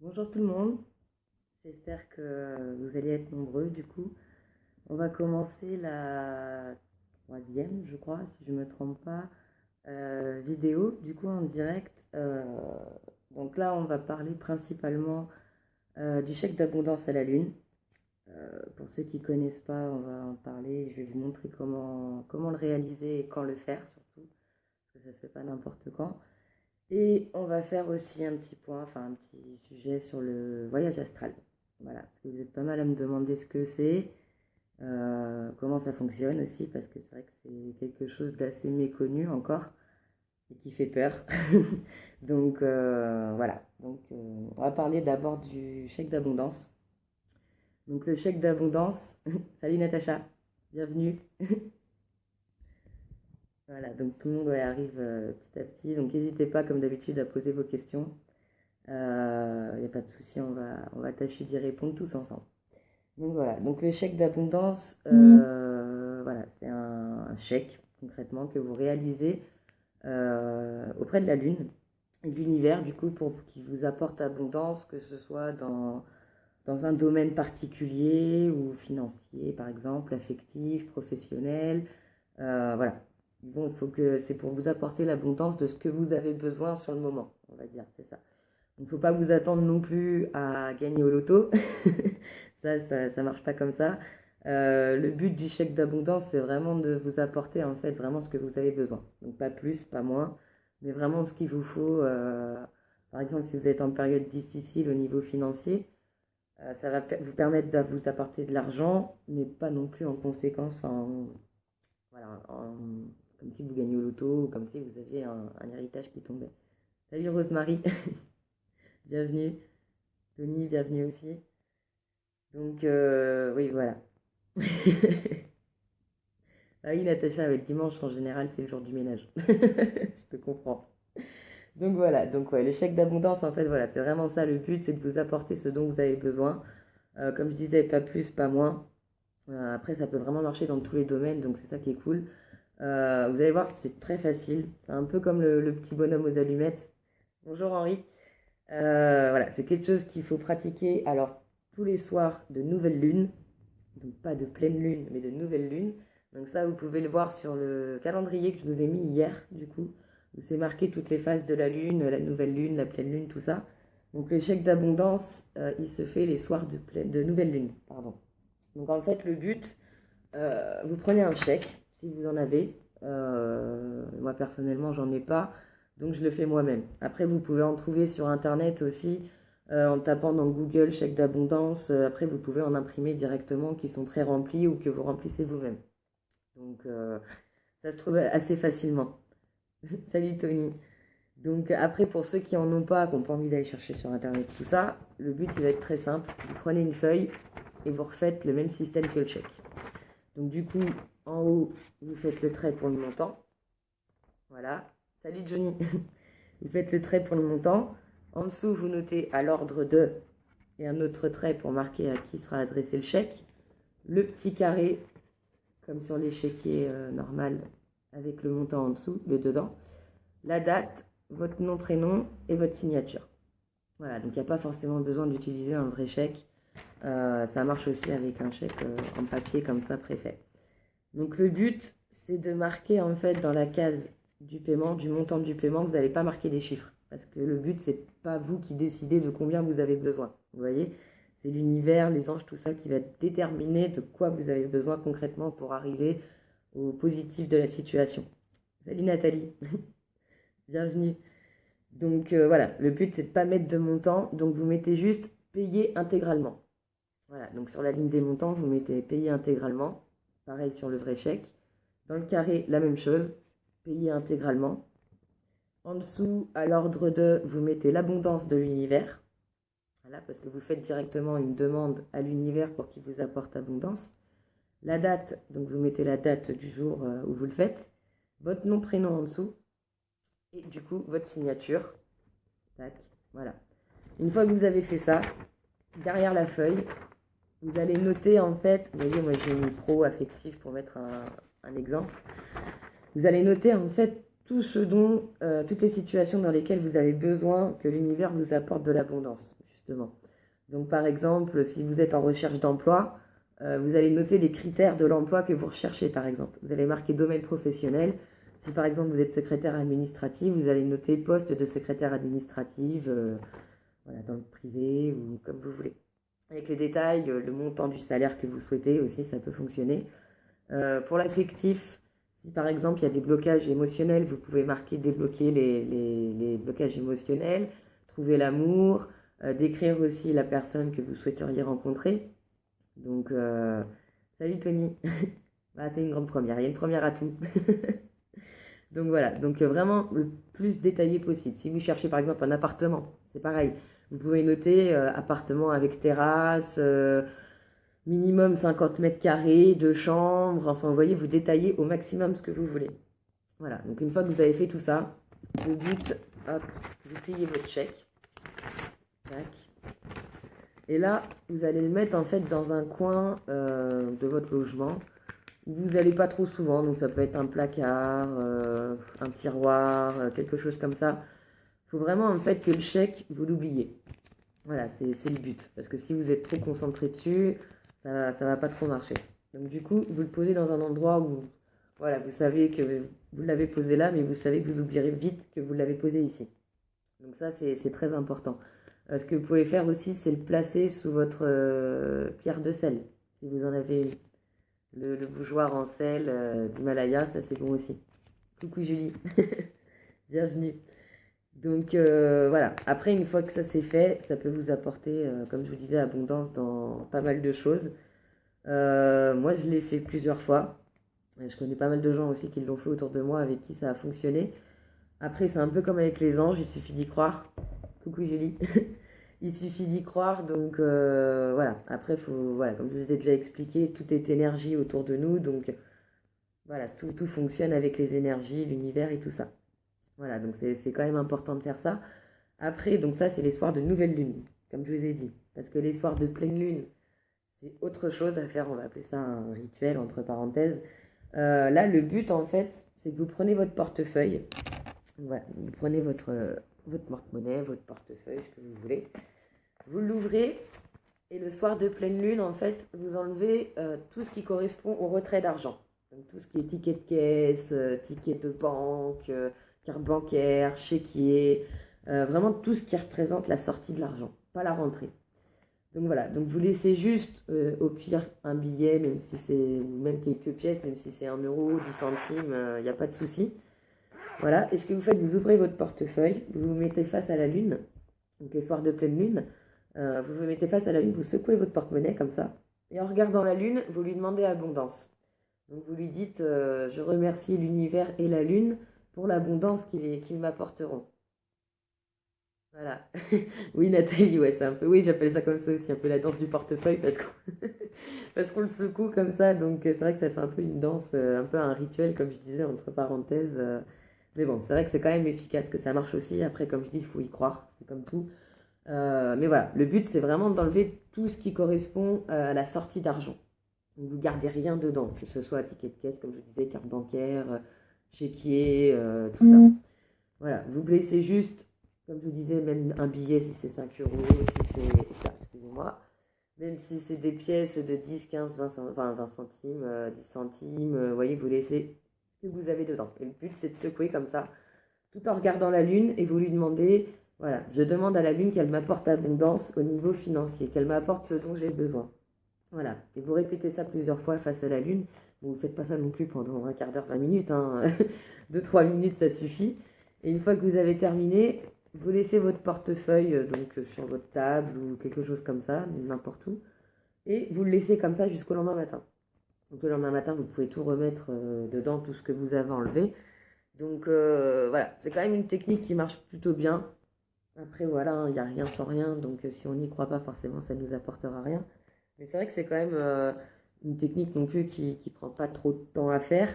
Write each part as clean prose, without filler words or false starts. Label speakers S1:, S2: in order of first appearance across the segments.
S1: Bonjour tout le monde, j'espère que vous allez être nombreux du coup. On va commencer la troisième, je crois, si je ne me trompe pas, vidéo du coup en direct. Donc là, on va parler principalement du chèque d'abondance à la lune. Pour ceux qui ne connaissent pas, on va en parler. Je vais vous montrer comment le réaliser et quand le faire surtout, parce que ça ne se fait pas n'importe quand. Et on va faire aussi un petit point, enfin un petit sujet sur le voyage astral. Voilà, parce que vous êtes pas mal à me demander ce que c'est, comment ça fonctionne aussi, parce que c'est vrai que c'est quelque chose d'assez méconnu encore et qui fait peur. Donc voilà, on va parler d'abord du chèque d'abondance. Donc le chèque d'abondance, salut Natacha, bienvenue. Voilà, donc tout le monde arrive petit à petit, donc n'hésitez pas comme d'habitude à poser vos questions. Il n'y a pas de souci, on va tâcher d'y répondre tous ensemble. Donc voilà, donc le chèque d'abondance, voilà, c'est un chèque concrètement que vous réalisez auprès de la Lune et de l'univers, du coup, pour qu'il vous apporte abondance, que ce soit dans un domaine particulier ou financier, par exemple, affectif, professionnel. Voilà. Bon, c'est pour vous apporter l'abondance de ce que vous avez besoin sur le moment, on va dire, c'est ça. Il ne faut pas vous attendre non plus à gagner au loto. Ça marche pas comme ça. Le but du chèque d'abondance, c'est vraiment de vous apporter en fait vraiment ce que vous avez besoin. Donc pas plus, pas moins, mais vraiment ce qu'il vous faut. Par exemple, si vous êtes en période difficile au niveau financier, ça va vous permettre de vous apporter de l'argent, mais pas non plus en conséquence, voilà, comme si vous gagnez au loto ou comme si vous aviez un héritage qui tombait. Salut Rosemary, bienvenue. Tony, bienvenue aussi. Donc, oui, voilà. Ah oui, Natacha, ouais, le dimanche en général, c'est le jour du ménage. Je te comprends. Donc voilà, donc ouais, le chèque d'abondance, en fait, voilà, c'est vraiment ça le but, c'est de vous apporter ce dont vous avez besoin. Comme je disais, pas plus, pas moins. Après, ça peut vraiment marcher dans tous les domaines, donc c'est ça qui est cool. Vous allez voir, c'est très facile. C'est un peu comme le petit bonhomme aux allumettes. Bonjour Henri. Voilà, c'est quelque chose qu'il faut pratiquer. Alors, tous les soirs de nouvelle lune, donc pas de pleine lune, mais de nouvelle lune. Donc ça, vous pouvez le voir sur le calendrier que je vous ai mis hier, du coup, où c'est marqué toutes les phases de la lune, la nouvelle lune, la pleine lune, tout ça. Donc le chèque d'abondance, il se fait les soirs de nouvelle lune, pardon. Donc en fait, le but, vous prenez un chèque, si vous en avez. Moi, personnellement, j'en ai pas, donc je le fais moi-même. Après, vous pouvez en trouver sur Internet aussi, en tapant dans Google chèque d'abondance. Après, vous pouvez en imprimer directement, qui sont très remplis ou que vous remplissez vous-même. Donc, ça se trouve assez facilement. Salut Tony. Donc, après, pour ceux qui en ont pas, qui n'ont pas envie d'aller chercher sur Internet tout ça, le but, il va être très simple. Vous prenez une feuille et vous refaites le même système que le chèque. Donc du coup, en haut, vous faites le trait pour le montant. Voilà. Salut Johnny. Vous faites le trait pour le montant. En dessous, vous notez à l'ordre de et un autre trait pour marquer à qui sera adressé le chèque. Le petit carré, comme sur l'échiquier normal, avec le montant en dessous, le dedans. La date, votre nom, prénom et votre signature. Voilà, donc il n'y a pas forcément besoin d'utiliser un vrai chèque. Ça marche aussi avec un chèque en papier comme ça préfet. Donc le but, c'est de marquer en fait dans la case du paiement, du montant du paiement, vous n'allez pas marquer des chiffres. Parce que le but, c'est pas vous qui décidez de combien vous avez besoin. Vous voyez, c'est l'univers, les anges, tout ça qui va déterminer de quoi vous avez besoin concrètement pour arriver au positif de la situation. Salut Nathalie, bienvenue. Donc voilà, le but, c'est de ne pas mettre de montant, donc vous mettez juste payer intégralement. Voilà, donc sur la ligne des montants, vous mettez payer intégralement. Pareil sur le vrai chèque. Dans le carré, la même chose, payer intégralement. En dessous, à l'ordre de, vous mettez l'abondance de l'univers. Voilà, parce que vous faites directement une demande à l'univers pour qu'il vous apporte abondance. La date, donc vous mettez la date du jour où vous le faites. Votre nom, prénom en dessous. Et du coup, votre signature. Tac, voilà. Une fois que vous avez fait ça, derrière la feuille, vous allez noter en fait, vous voyez, moi j'ai mis pro affectif pour mettre un exemple. Vous allez noter en fait tout ce dont, toutes les situations dans lesquelles vous avez besoin que l'univers vous apporte de l'abondance. justement. Donc par exemple, si vous êtes en recherche d'emploi, vous allez noter les critères de l'emploi que vous recherchez par exemple. Vous allez marquer domaine professionnel. Si par exemple vous êtes secrétaire administrative, vous allez noter poste de secrétaire administrative voilà, dans le privé ou comme vous voulez. Avec les détails, le montant du salaire que vous souhaitez aussi, ça peut fonctionner. Pour l'affectif, si par exemple il y a des blocages émotionnels, vous pouvez marquer débloquer les blocages émotionnels, trouver l'amour, décrire aussi la personne que vous souhaiteriez rencontrer. Donc, salut Tony. Bah, c'est une grande première, il y a une première à tout. Donc voilà, donc vraiment le plus détaillé possible. Si vous cherchez par exemple un appartement, c'est pareil. Vous pouvez noter appartement avec terrasse, minimum 50 mètres carrés, 2 chambres. Enfin, vous voyez, vous détaillez au maximum ce que vous voulez. Voilà, donc une fois que vous avez fait tout ça, le but, hop, vous pliez votre chèque. Tac. Et là, vous allez le mettre en fait dans un coin de votre logement. Vous n'allez pas trop souvent, donc ça peut être un placard, un tiroir, quelque chose comme ça. Il faut vraiment en fait que le chèque, vous l'oubliez. Voilà, c'est le but. Parce que si vous êtes trop concentré dessus, ça va pas trop marcher. Donc du coup, vous le posez dans un endroit où, voilà, vous savez que vous l'avez posé là, mais vous savez que vous oublierez vite que vous l'avez posé ici. Donc ça, c'est très important. Ce que vous pouvez faire aussi, c'est le placer sous votre pierre de sel, si vous en avez une. Le bougeoir en sel d'Himalaya, ça c'est bon aussi. Coucou Julie, bienvenue. Donc voilà, après une fois que ça c'est fait, ça peut vous apporter, comme je vous disais, abondance dans pas mal de choses. Moi je l'ai fait plusieurs fois. Je connais pas mal de gens aussi qui l'ont fait autour de moi avec qui ça a fonctionné. Après c'est un peu comme avec les anges, il suffit d'y croire. Coucou Julie. Il suffit d'y croire, donc voilà. Après, voilà, comme je vous ai déjà expliqué, tout est énergie autour de nous, donc voilà, tout fonctionne avec les énergies, l'univers et tout ça. Voilà, donc c'est quand même important de faire ça. Après, donc ça, c'est les soirs de nouvelle lune, comme je vous ai dit. Parce que les soirs de pleine lune, c'est autre chose à faire, on va appeler ça un rituel, entre parenthèses. Là, le but, en fait, c'est que vous prenez votre portefeuille. Voilà, vous prenez votre porte-monnaie, votre portefeuille, ce que vous voulez. Vous l'ouvrez et le soir de pleine lune, en fait, vous enlevez tout ce qui correspond au retrait d'argent. Donc tout ce qui est ticket de caisse, ticket de banque, carte bancaire, chéquier, vraiment tout ce qui représente la sortie de l'argent, pas la rentrée. Donc voilà, donc vous laissez juste au pire un billet, même si c'est même quelques pièces, même si c'est 1 euro, 10 centimes, il n'y a pas de souci. Voilà, et ce que vous faites, vous ouvrez votre portefeuille, vous vous mettez face à la lune, donc les soirs de pleine lune, vous vous mettez face à la lune, vous secouez votre porte-monnaie comme ça, et en regardant la lune, vous lui demandez abondance. Donc vous lui dites, je remercie l'univers et la lune pour l'abondance qu'ils m'apporteront. Voilà. Oui, Nathalie, ouais, c'est un peu, oui, j'appelle ça comme ça aussi, un peu la danse du portefeuille, parce qu'on le secoue comme ça, donc c'est vrai que ça fait un peu une danse, un peu un rituel, comme je disais, entre parenthèses. Mais bon, c'est vrai que c'est quand même efficace, que ça marche aussi. Après, comme je dis, il faut y croire, c'est comme tout. Mais voilà, le but, c'est vraiment d'enlever tout ce qui correspond à la sortie d'argent. Vous ne gardez rien dedans, que ce soit ticket de caisse, comme je disais, carte bancaire, chéquier, tout ça. Voilà, vous laissez juste, comme je vous disais, même un billet si c'est 5 euros, si c'est, excusez-moi, même si c'est des pièces de 10, 15, 20 centimes, 10 centimes, vous voyez, vous laissez ce que vous avez dedans. Et le but, c'est de secouer comme ça, tout en regardant la lune, et vous lui demandez, voilà, je demande à la lune qu'elle m'apporte abondance au niveau financier, qu'elle m'apporte ce dont j'ai besoin. Voilà, et vous répétez ça plusieurs fois face à la lune. Vous ne faites pas ça non plus pendant un quart d'heure, 20 minutes, hein. 2-3 minutes, ça suffit. Et une fois que vous avez terminé, vous laissez votre portefeuille donc sur votre table ou quelque chose comme ça, n'importe où, et vous le laissez comme ça jusqu'au lendemain matin. Donc le lendemain matin, vous pouvez tout remettre dedans, tout ce que vous avez enlevé. Donc voilà, c'est quand même une technique qui marche plutôt bien. Après voilà, il n'y a rien sans rien, donc si on n'y croit pas forcément, ça ne nous apportera rien. Mais c'est vrai que c'est quand même une technique non plus qui prend pas trop de temps à faire.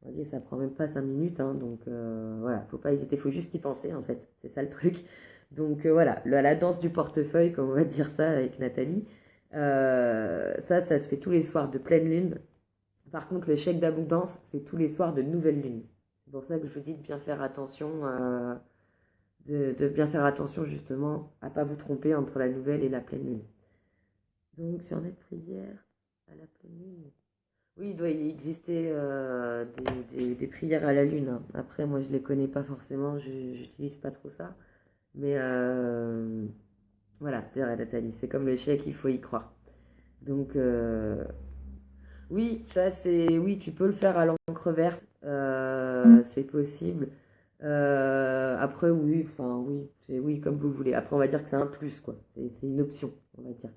S1: Vous voyez, ça prend même pas 5 minutes, hein, donc voilà, faut pas hésiter, faut juste y penser en fait, c'est ça le truc. Donc voilà, la danse du portefeuille, comme on va dire ça avec Nathalie, ça se fait tous les soirs de pleine lune. Par contre, le chèque d'abondance, c'est tous les soirs de nouvelle lune. C'est pour ça que je vous dis de bien faire attention de bien faire attention justement à pas vous tromper entre la nouvelle et la pleine lune. Donc sur notre prière à la pleine lune. Oui, il doit y exister des prières à la lune, hein. Après, moi, je les connais pas forcément, j'utilise pas trop ça. Mais voilà, c'est vrai, Nathalie, c'est comme le chèque, il faut y croire. Donc, oui, ça c'est, oui, tu peux le faire à l'encre verte, c'est possible. Après, oui, enfin, oui, c'est oui comme vous voulez. Après, on va dire que c'est un plus, quoi. C'est une option, on va dire.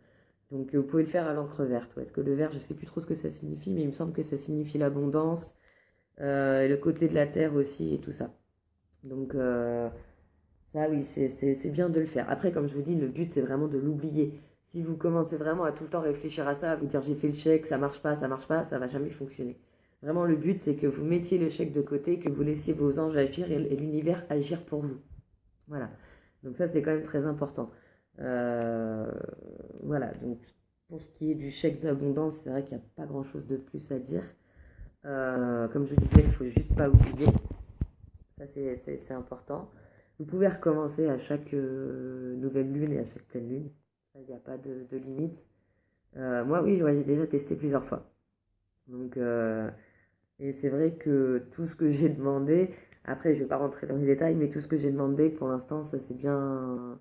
S1: Donc, vous pouvez le faire à l'encre verte. Ouais. Parce que le vert, je sais plus trop ce que ça signifie, mais il me semble que ça signifie l'abondance, et le côté de la terre aussi, et tout ça. Donc, ça, oui, c'est bien de le faire. Après, comme je vous dis, le but, c'est vraiment de l'oublier. Si vous commencez vraiment à tout le temps réfléchir à ça, à vous dire j'ai fait le chèque, ça marche pas, ça va jamais fonctionner. Vraiment, le but, c'est que vous mettiez le chèque de côté, que vous laissiez vos anges agir et l'univers agir pour vous. Voilà. Donc ça, c'est quand même très important. Euh, voilà. Donc pour ce qui est du chèque d'abondance, c'est vrai qu'il n'y a pas grand-chose de plus à dire. Comme je vous disais, il ne faut juste pas oublier. Ça, c'est important. Vous pouvez recommencer à chaque nouvelle lune et à chaque pleine lune. Il n'y a pas de limite. Moi, oui, ouais, j'ai déjà testé plusieurs fois. Donc, et c'est vrai que tout ce que j'ai demandé, après, je ne vais pas rentrer dans les détails, mais tout ce que j'ai demandé, pour l'instant, ça s'est bien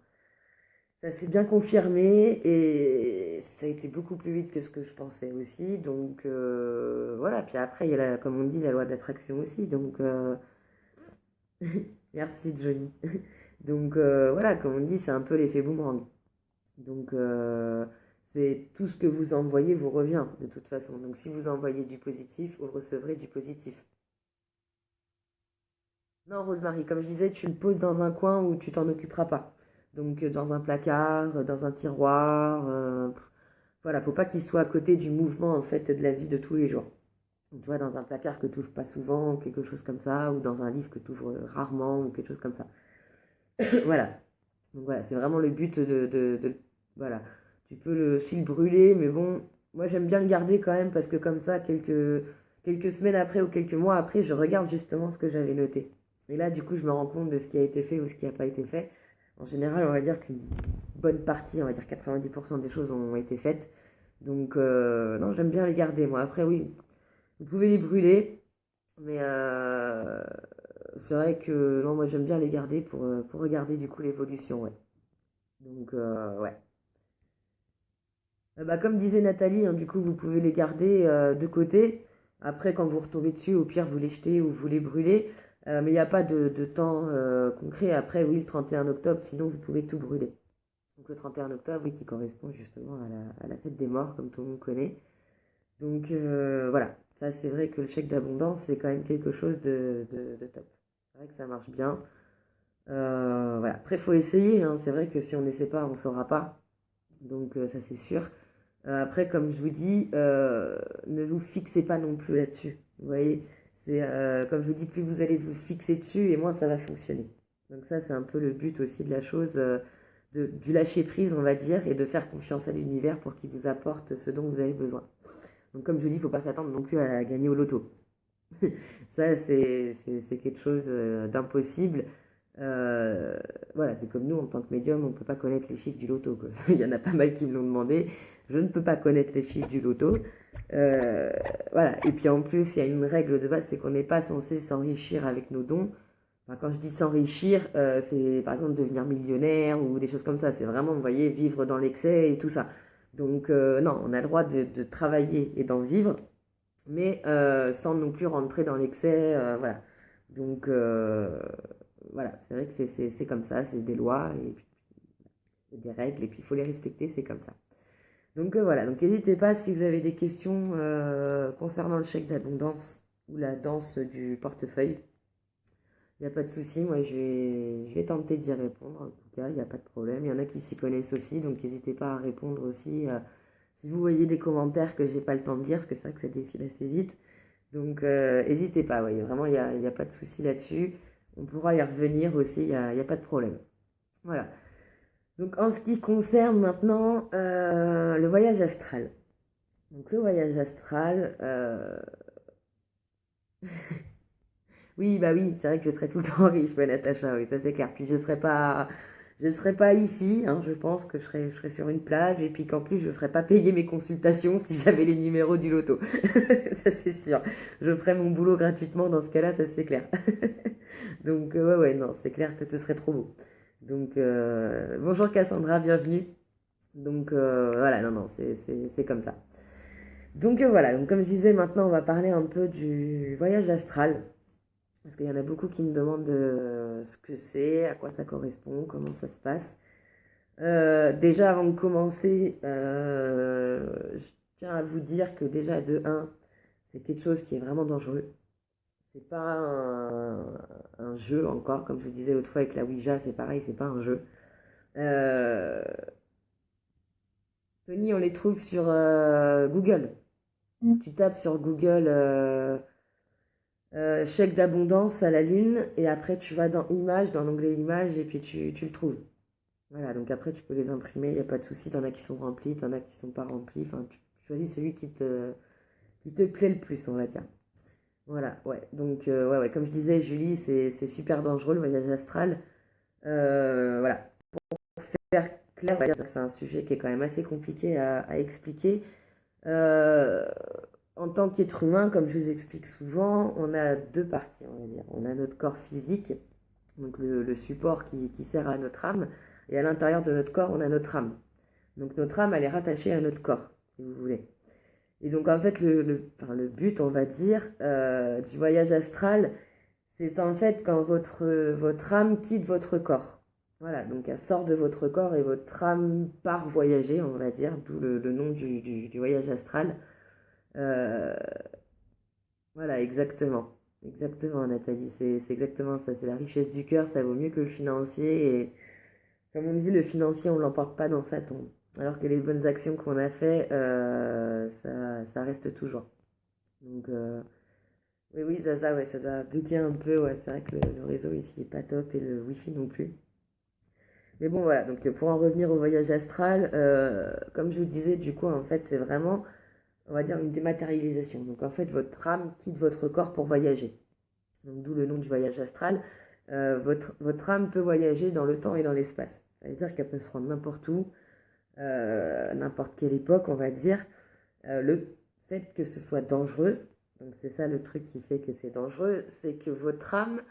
S1: confirmé et ça a été beaucoup plus vite que ce que je pensais aussi. Donc, voilà. Puis après, il y a, comme on dit, la loi d'attraction aussi. Donc, merci Johnny. Donc voilà, comme on dit, c'est un peu l'effet boomerang. Donc c'est tout ce que vous envoyez vous revient de toute façon. Donc si vous envoyez du positif, vous recevrez du positif. Non, Rosemary, comme je disais, tu le poses dans un coin où tu t'en occuperas pas. Donc dans un placard, dans un tiroir. Voilà, faut pas qu'il soit à côté du mouvement en fait de la vie de tous les jours. Donc, tu vois, dans un placard que tu ouvres pas souvent, quelque chose comme ça, ou dans un livre que tu ouvres rarement, ou quelque chose comme ça. Voilà. Donc voilà, c'est vraiment le but voilà. Tu peux aussi le brûler, mais bon, moi j'aime bien le garder quand même parce que comme ça, quelques semaines après ou quelques mois après, je regarde justement ce que j'avais noté. Et là, du coup, je me rends compte de ce qui a été fait ou ce qui n'a pas été fait. En général, on va dire qu'une bonne partie, on va dire 90% des choses ont été faites. Donc, non, j'aime bien les garder, moi. Après, oui, vous pouvez les brûler, mais c'est vrai que non, moi j'aime bien les garder pour regarder du coup l'évolution, ouais. Donc, ouais. Bah, comme disait Nathalie, hein, du coup, vous pouvez les garder de côté. Après, quand vous retombez dessus, au pire, vous les jetez ou vous les brûlez. Mais il n'y a pas de temps concret. Après, oui, le 31 octobre, sinon, vous pouvez tout brûler. Donc, le 31 octobre, oui, qui correspond justement à la fête des morts, comme tout le monde connaît. Donc, voilà. Ça, c'est vrai que le chèque d'abondance, c'est quand même quelque chose de top. C'est vrai que ça marche bien. Voilà. Après, il faut essayer, hein. C'est vrai que si on n'essaie pas, on ne saura pas. Donc, ça, c'est sûr. Après, comme je vous dis, ne vous fixez pas non plus là-dessus. Vous voyez, c'est comme je vous dis, plus vous allez vous fixer dessus et moins ça va fonctionner. Donc ça, c'est un peu le but aussi de la chose, du lâcher prise, on va dire, et de faire confiance à l'univers pour qu'il vous apporte ce dont vous avez besoin. Donc comme je vous dis, il ne faut pas s'attendre non plus à gagner au loto. Ça, c'est quelque chose d'impossible. Euh, voilà, c'est comme nous, en tant que médium, on ne peut pas connaître les chiffres du loto, quoi. Il y en a pas mal qui me l'ont demandé. Je ne peux pas connaître les chiffres du loto. Euh, voilà. Et puis en plus, il y a une règle de base, c'est qu'on n'est pas censé s'enrichir avec nos dons. Enfin, quand je dis s'enrichir, c'est par exemple devenir millionnaire ou des choses comme ça. C'est vraiment, vous voyez, vivre dans l'excès et tout ça. Donc non, on a le droit de travailler et d'en vivre, mais sans non plus rentrer dans l'excès, voilà. Donc voilà, c'est vrai que c'est comme ça, c'est des lois et puis des règles et puis il faut les respecter, c'est comme ça. Donc voilà, donc n'hésitez pas si vous avez des questions concernant le chèque d'abondance ou la danse du portefeuille. Il n'y a pas de souci, moi je vais tenter d'y répondre, en tout cas, il n'y a pas de problème. Il y en a qui s'y connaissent aussi, donc n'hésitez pas à répondre aussi. Si vous voyez des commentaires que j'ai pas le temps de lire, parce que c'est vrai que ça défile assez vite, donc n'hésitez pas, ouais, vraiment il y a pas de souci là-dessus. On pourra y revenir aussi, il y a pas de problème. Voilà. Donc en ce qui concerne maintenant le voyage astral. Donc le voyage astral, Oui, bah oui, c'est vrai que je serais tout le temps riche, ouais, Natacha, oui, ça c'est clair. Puis je serais pas ici, hein, je pense que je serais sur une plage et puis qu'en plus je ne ferais pas payer mes consultations si j'avais les numéros du loto. Ça c'est sûr. Je ferais mon boulot gratuitement dans ce cas-là, ça c'est clair. Donc ouais, ouais, non, c'est clair que ce serait trop beau. Donc bonjour Cassandra, bienvenue. Donc voilà, non, non, c'est comme ça. Donc voilà, donc comme je disais, maintenant on va parler un peu du voyage astral. Parce qu'il y en a beaucoup qui me demandent ce que c'est, à quoi ça correspond, comment ça se passe. Déjà, avant de commencer, je tiens à vous dire que déjà, de un, c'est quelque chose qui est vraiment dangereux. C'est pas un jeu encore, comme je vous disais l'autre fois avec la Ouija, c'est pareil, c'est pas un jeu. Euh, Tony, on les trouve sur Google. Tu tapes sur Google chèque d'abondance à la lune, et après tu vas dans images, dans l'onglet images, et puis tu le trouves. Voilà, donc après tu peux les imprimer, il n'y a pas de souci, t'en as qui sont remplis, t'en as qui sont pas remplis, enfin tu choisis celui qui te plaît le plus, on va dire. Voilà, ouais, donc ouais, ouais, comme je disais, Julie, c'est super dangereux le voyage astral. Voilà, faire clair, on va dire que c'est un sujet qui est quand même assez compliqué à expliquer. Euh, En tant qu'être humain, comme je vous explique souvent, on a deux parties, on va dire. On a notre corps physique, donc le support qui sert à notre âme, et à l'intérieur de notre corps, on a notre âme. Donc notre âme, elle est rattachée à notre corps, si vous voulez. Et donc en fait, enfin, le but, on va dire, du voyage astral, c'est en fait quand votre âme quitte votre corps. Voilà, donc elle sort de votre corps et votre âme part voyager, on va dire, d'où le nom du voyage astral. Euh, voilà, exactement. Exactement, Nathalie, c'est exactement ça. C'est la richesse du cœur, ça vaut mieux que le financier. Et comme on dit, le financier, on ne l'emporte pas dans sa tombe. Alors que les bonnes actions qu'on a fait, ça reste toujours. Donc, oui, oui, ça, ouais, ça doit buguer un peu. Ouais, c'est vrai que le réseau ici est pas top et le wifi non plus. Mais bon, voilà. Donc, pour en revenir au voyage astral, comme je vous disais, du coup, en fait, c'est vraiment, on va dire, une dématérialisation. Donc, en fait, votre âme quitte votre corps pour voyager. Donc, d'où le nom du voyage astral. Votre âme peut voyager dans le temps et dans l'espace. Ça veut dire qu'elle peut se rendre n'importe où, n'importe quelle époque, on va dire. Le fait que ce soit dangereux, donc c'est ça le truc qui fait que c'est dangereux, c'est que votre âme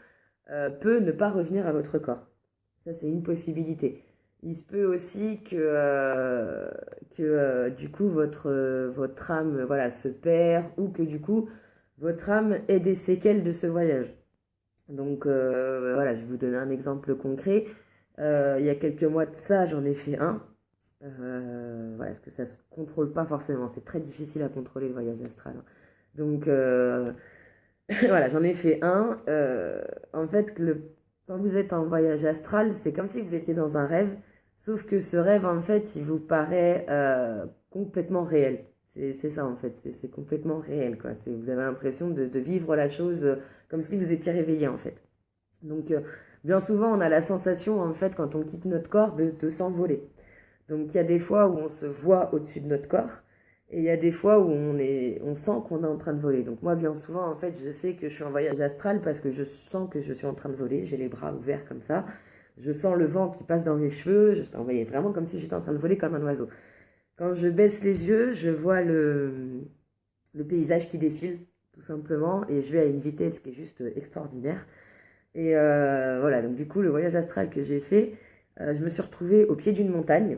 S1: peut ne pas revenir à votre corps. Ça, c'est une possibilité. Il se peut aussi que du coup, votre âme voilà, se perd ou que du coup, votre âme ait des séquelles de ce voyage. Donc voilà, je vais vous donner un exemple concret. Il y a quelques mois de ça, j'en ai fait un. Voilà, parce que ça se contrôle pas forcément. C'est très difficile à contrôler le voyage astral, hein. Donc voilà, j'en ai fait un. En fait, quand vous êtes en voyage astral, c'est comme si vous étiez dans un rêve, sauf que ce rêve, en fait, il vous paraît complètement réel. C'est ça, en fait, c'est complètement réel, quoi. Vous avez l'impression de vivre la chose comme si vous étiez réveillé, en fait. Donc, bien souvent, on a la sensation, en fait, quand on quitte notre corps, de s'envoler. Donc, il y a des fois où on se voit au-dessus de notre corps, et il y a des fois où on sent qu'on est en train de voler. Donc, moi, bien souvent, en fait, je sais que je suis en voyage astral parce que je sens que je suis en train de voler. J'ai les bras ouverts comme ça. Je sens le vent qui passe dans mes cheveux. Je voyez, vraiment comme si j'étais en train de voler comme un oiseau. Quand je baisse les yeux, je vois le paysage qui défile, tout simplement, et je vais à une vitesse qui est juste extraordinaire. Et voilà, donc du coup, le voyage astral que j'ai fait, je me suis retrouvée au pied d'une montagne.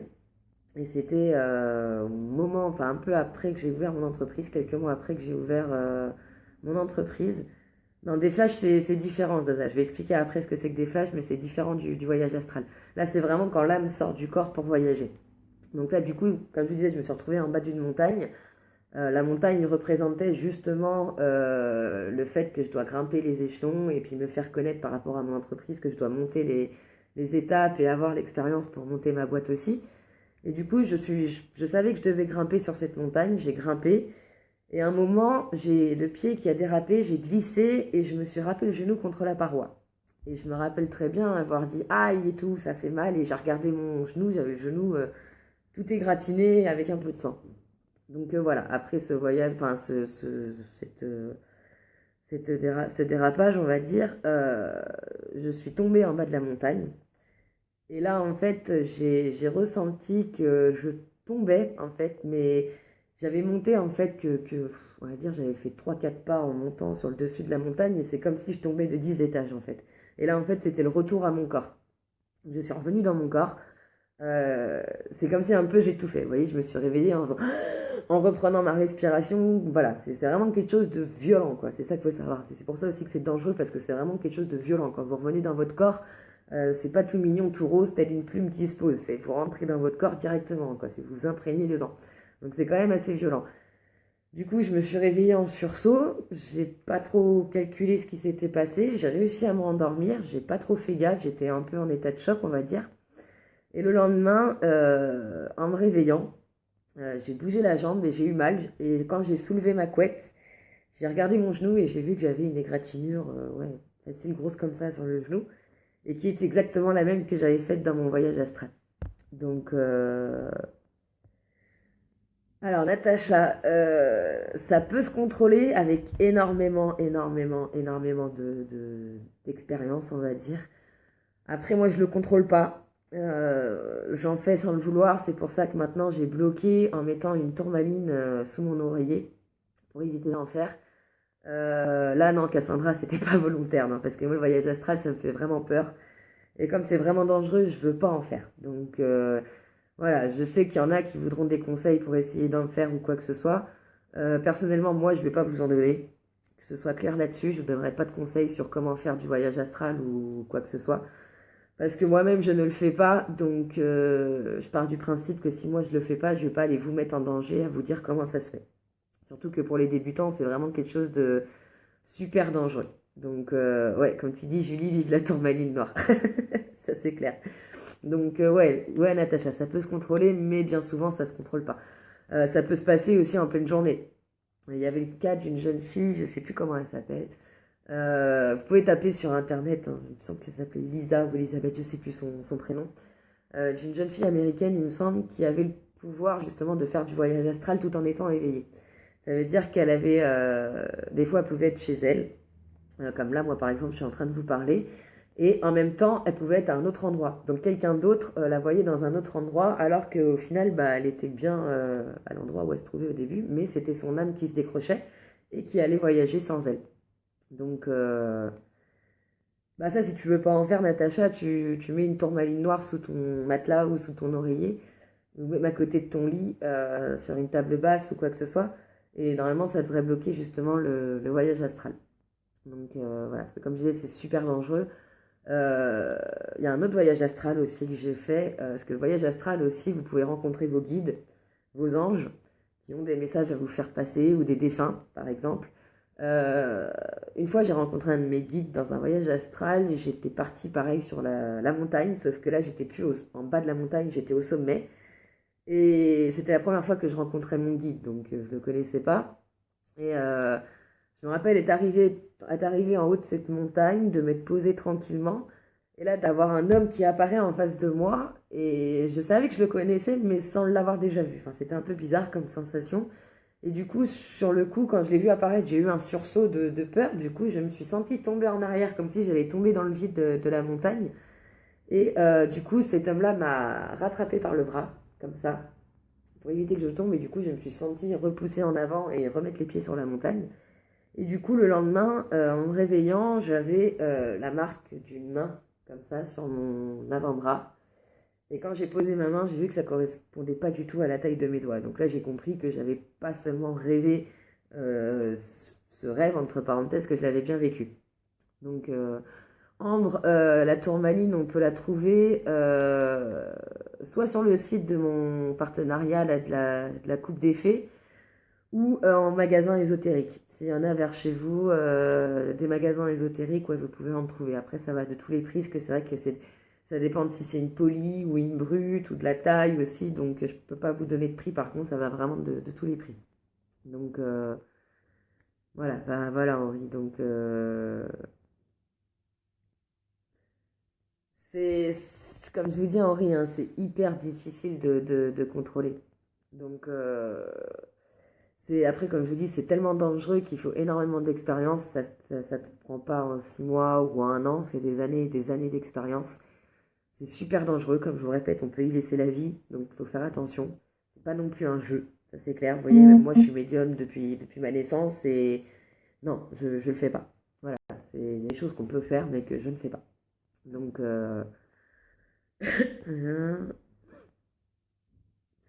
S1: Et c'était au moment, enfin un peu après que j'ai ouvert mon entreprise, quelques mois après que j'ai ouvert mon entreprise. Dans des flashs, c'est différent, Zaza. Je vais expliquer après ce que c'est que des flashs, mais c'est différent du voyage astral. Là, c'est vraiment quand l'âme sort du corps pour voyager. Donc là, du coup, comme je vous disais, je me suis retrouvée en bas d'une montagne. La montagne représentait justement le fait que je dois grimper les échelons et puis me faire connaître par rapport à mon entreprise, que je dois monter les étapes et avoir l'expérience pour monter ma boîte aussi. Et du coup, je savais que je devais grimper sur cette montagne, j'ai grimpé. Et à un moment, j'ai le pied qui a dérapé, j'ai glissé et je me suis râpé le genou contre la paroi. Et je me rappelle très bien avoir dit aïe et tout, ça fait mal. Et j'ai regardé mon genou, j'avais le genou tout égratigné avec un peu de sang. Donc voilà, après ce voyage, enfin ce dérapage, on va dire, je suis tombée en bas de la montagne. Et là, en fait, j'ai ressenti que je tombais, en fait, mais j'avais monté, en fait, on va dire, j'avais fait trois quatre pas en montant sur le dessus de la montagne, et c'est comme si je tombais de 10 étages, en fait. Et là, en fait, c'était le retour à mon corps. Je suis revenue dans mon corps. Euh, c'est comme si un peu j'étouffais, vous voyez, je me suis réveillée en reprenant ma respiration. Voilà, c'est vraiment quelque chose de violent, quoi. C'est ça qu'il faut savoir. C'est pour ça aussi que c'est dangereux, parce que c'est vraiment quelque chose de violent. Quand vous revenez dans votre corps, c'est pas tout mignon, tout rose, telle une plume qui se pose. C'est pour rentrer dans votre corps directement, quoi. C'est vous imprégner dedans. Donc c'est quand même assez violent. Du coup, je me suis réveillée en sursaut. J'ai pas trop calculé ce qui s'était passé. J'ai réussi à me rendormir. J'ai pas trop fait gaffe. J'étais un peu en état de choc, on va dire. Et le lendemain, en me réveillant, j'ai bougé la jambe et j'ai eu mal. Et quand j'ai soulevé ma couette, j'ai regardé mon genou et j'ai vu que j'avais une égratignure, ouais, facile, grosse comme ça sur le genou, et qui est exactement la même que j'avais faite dans mon voyage astral. Donc, alors Natacha, ça peut se contrôler avec énormément d'expérience, on va dire. Après, moi, je le contrôle pas. J'en fais sans le vouloir. C'est pour ça que maintenant, j'ai bloqué en mettant une tourmaline sous mon oreiller pour éviter d'en faire. Là, non, Cassandra, c'était pas volontaire, non, parce que moi, le voyage astral, ça me fait vraiment peur. Et comme c'est vraiment dangereux, je veux pas en faire. Donc, voilà, je sais qu'il y en a qui voudront des conseils pour essayer d'en faire ou quoi que ce soit. Personnellement, moi, je vais pas vous en donner. Que ce soit clair là-dessus, je vous donnerai pas de conseils sur comment faire du voyage astral ou quoi que ce soit. Parce que moi-même, je ne le fais pas, donc je pars du principe que si moi je le fais pas, je vais pas aller vous mettre en danger à vous dire comment ça se fait. Surtout que pour les débutants, c'est vraiment quelque chose de super dangereux. Donc, ouais, comme tu dis, Julie, vive la tourmaline noire. Ça, c'est clair. Donc, ouais, Natacha, ça peut se contrôler, mais bien souvent, ça se contrôle pas. Ça peut se passer aussi en pleine journée. Il y avait le cas d'une jeune fille, je sais plus comment elle s'appelle. Vous pouvez taper sur internet, hein, il me semble qu'elle s'appelait Lisa ou Elisabeth, je sais plus son prénom. D'une jeune fille américaine, il me semble, qui avait le pouvoir justement de faire du voyage astral tout en étant éveillée. Ça veut dire qu'elle avait, des fois, elle pouvait être chez elle, comme là, moi par exemple, je suis en train de vous parler, et en même temps, elle pouvait être à un autre endroit. Donc quelqu'un d'autre la voyait dans un autre endroit, alors qu'au final, bah, elle était bien à l'endroit où elle se trouvait au début, mais c'était son âme qui se décrochait et qui allait voyager sans elle. Donc, bah ça, si tu veux pas en faire, Natacha, tu mets une tourmaline noire sous ton matelas ou sous ton oreiller, ou même à côté de ton lit, sur une table basse ou quoi que ce soit, et normalement, ça devrait bloquer justement le voyage astral. Donc voilà, parce que comme je disais, c'est super dangereux. Il y a un autre voyage astral aussi que j'ai fait, parce que le voyage astral aussi, vous pouvez rencontrer vos guides, vos anges, qui ont des messages à vous faire passer, ou des défunts, par exemple. Euh, une fois, j'ai rencontré un de mes guides dans un voyage astral, et j'étais partie pareil sur la montagne, sauf que là, j'étais plus en bas de la montagne, j'étais au sommet. Et c'était la première fois que je rencontrais mon guide, donc je ne le connaissais pas. Et je me rappelle être arrivé en haut de cette montagne, de m'être posé tranquillement, et là d'avoir un homme qui apparaît en face de moi, et je savais que je le connaissais, mais sans l'avoir déjà vu. Enfin, c'était un peu bizarre comme sensation. Et du coup, sur le coup, quand je l'ai vu apparaître, j'ai eu un sursaut de peur. Du coup, je me suis sentie tomber en arrière, comme si j'allais tomber dans le vide de la montagne. Et du coup, cet homme-là m'a rattrapé par le bras, comme ça, pour éviter que je tombe. Et du coup, je me suis sentie repousser en avant et remettre les pieds sur la montagne. Et du coup, le lendemain, en me réveillant, j'avais la marque d'une main, comme ça, sur mon avant-bras. Et quand j'ai posé ma main, j'ai vu que ça correspondait pas du tout à la taille de mes doigts. Donc là, j'ai compris que j'avais pas seulement rêvé euh, ce rêve, entre parenthèses, que je l'avais bien vécu. Donc, Ambre, la tourmaline, on peut la trouver soit sur le site de mon partenariat là, de la Coupe des Fées, ou en magasin ésotérique. S'il y en a vers chez vous, des magasins ésotériques, ouais, vous pouvez en trouver. Après, ça va de tous les prix, parce que c'est vrai que ça dépend de si c'est une polie ou une brute ou de la taille aussi. Donc, je peux pas vous donner de prix. Par contre, ça va vraiment de tous les prix. Donc, voilà, bah, voilà, Henri. Donc, comme je vous dis, Henri, hein, c'est hyper difficile de contrôler. Donc, Après, comme je vous dis, c'est tellement dangereux qu'il faut énormément d'expérience. Ça te prend pas en 6 mois ou en 1 an, c'est des années et des années d'expérience. C'est super dangereux, comme je vous répète, on peut y laisser la vie, donc il faut faire attention. C'est pas non plus un jeu, ça c'est clair. Vous voyez, même moi je suis médium depuis ma naissance et non, je le fais pas. Voilà, c'est des choses qu'on peut faire mais que je ne fais pas. Donc,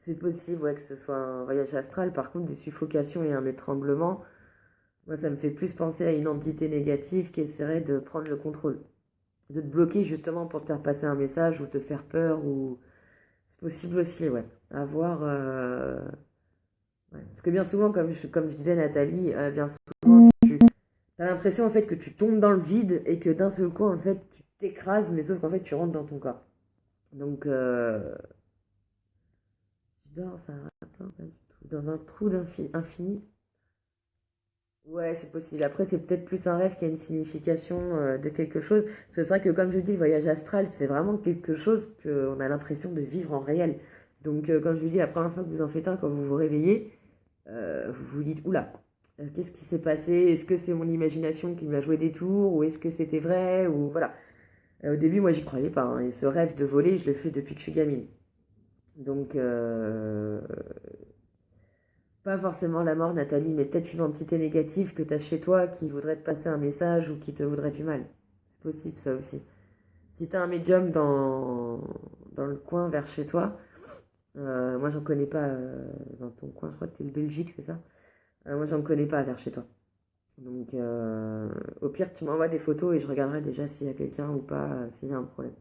S1: c'est possible ouais, que ce soit un voyage astral. Par contre, des suffocations et un étranglement, moi ça me fait plus penser à une entité négative qui essaierait de prendre le contrôle. De te bloquer justement pour te faire passer un message ou te faire peur ou c'est possible aussi, ouais. À voir. Ouais. Parce que bien souvent, comme je disais Nathalie, bien souvent, tu as l'impression en fait que tu tombes dans le vide et que d'un seul coup, en fait, tu t'écrases, mais sauf qu'en fait, tu rentres dans ton corps. Donc, tu dors, ça attends, pas du tout. Dans un trou infini. Ouais, c'est possible. Après, c'est peut-être plus un rêve qui a une signification de quelque chose. Parce que c'est vrai que, comme je dis, le voyage astral, c'est vraiment quelque chose qu'on a l'impression de vivre en réel. Donc, comme je vous dis, la première fois que vous en faites un, quand vous vous réveillez, vous vous dites, oula, qu'est-ce qui s'est passé? Est-ce que c'est mon imagination qui m'a joué des tours? Ou est-ce que c'était vrai? Ou voilà. Au début, moi, j'y croyais pas, hein. Et ce rêve de voler, je le fais depuis que je suis gamine. Donc, pas forcément la mort, Nathalie, mais peut-être une entité négative que tu as chez toi qui voudrait te passer un message ou qui te voudrait du mal. C'est possible, ça aussi. Si tu as un médium dans le coin vers chez toi, moi j'en connais pas dans ton coin, je crois que tu es le Belgique, c'est ça? Moi j'en connais pas vers chez toi. Donc au pire, tu m'envoies des photos et je regarderai déjà s'il y a quelqu'un ou pas, s'il y a un problème.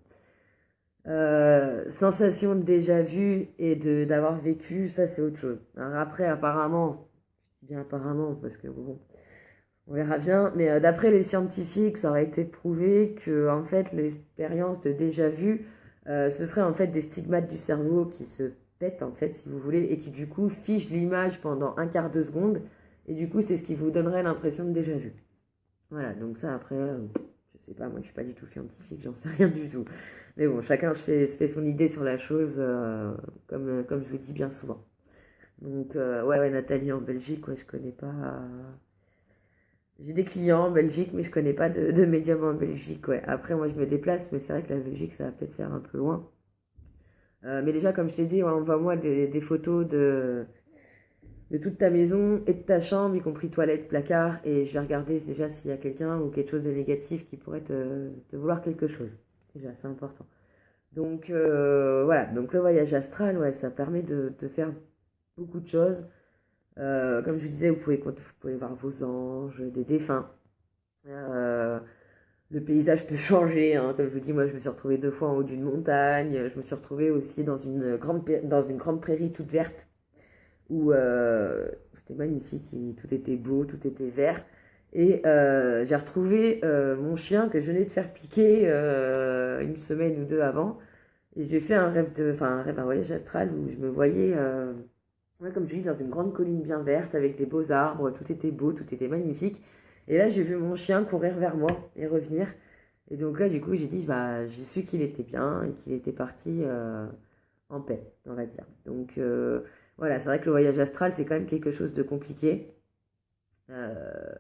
S1: Sensation de déjà vu et d'avoir vécu, ça c'est autre chose. Alors après, apparemment, je dis bien apparemment parce que bon, on verra bien, mais d'après les scientifiques, ça aurait été prouvé que en fait l'expérience de déjà vu, ce serait en fait des stigmates du cerveau qui se pètent en fait, si vous voulez, et qui du coup fichent l'image pendant un quart de seconde, et du coup c'est ce qui vous donnerait l'impression de déjà vu. Voilà, donc ça après, je sais pas, moi je suis pas du tout scientifique, j'en sais rien du tout. Mais bon, chacun se fait son idée sur la chose, comme je vous dis bien souvent. Donc ouais, Nathalie en Belgique, ouais, je connais pas. J'ai des clients en Belgique, mais je connais pas de médium en Belgique, ouais. Après, moi je me déplace, mais c'est vrai que la Belgique, ça va peut-être faire un peu loin. Mais déjà, comme je t'ai dit, ouais, envoie-moi des photos de toute ta maison et de ta chambre, y compris toilette, placard, et je vais regarder déjà s'il y a quelqu'un ou quelque chose de négatif qui pourrait te vouloir quelque chose. Déjà, c'est important. Donc voilà, donc le voyage astral, ouais, ça permet de faire beaucoup de choses. Comme je vous disais, vous pouvez voir vos anges, des défunts. Euh, le paysage peut changer, hein. Comme je vous dis, moi je me suis retrouvée 2 fois en haut d'une montagne. Je me suis retrouvée aussi dans une grande prairie toute verte où c'était magnifique, tout était beau, tout était vert. Et j'ai retrouvé mon chien que je venais de faire piquer 1 semaine ou 2 avant. Et j'ai fait un voyage astral où je me voyais, ouais, comme je dis, dans une grande colline bien verte avec des beaux arbres, tout était beau, tout était magnifique. Et là, j'ai vu mon chien courir vers moi et revenir. Et donc là, du coup, j'ai dit, bah, j'ai su qu'il était bien et qu'il était parti en paix, on va dire. Donc voilà, c'est vrai que le voyage astral, c'est quand même quelque chose de compliqué. Euh,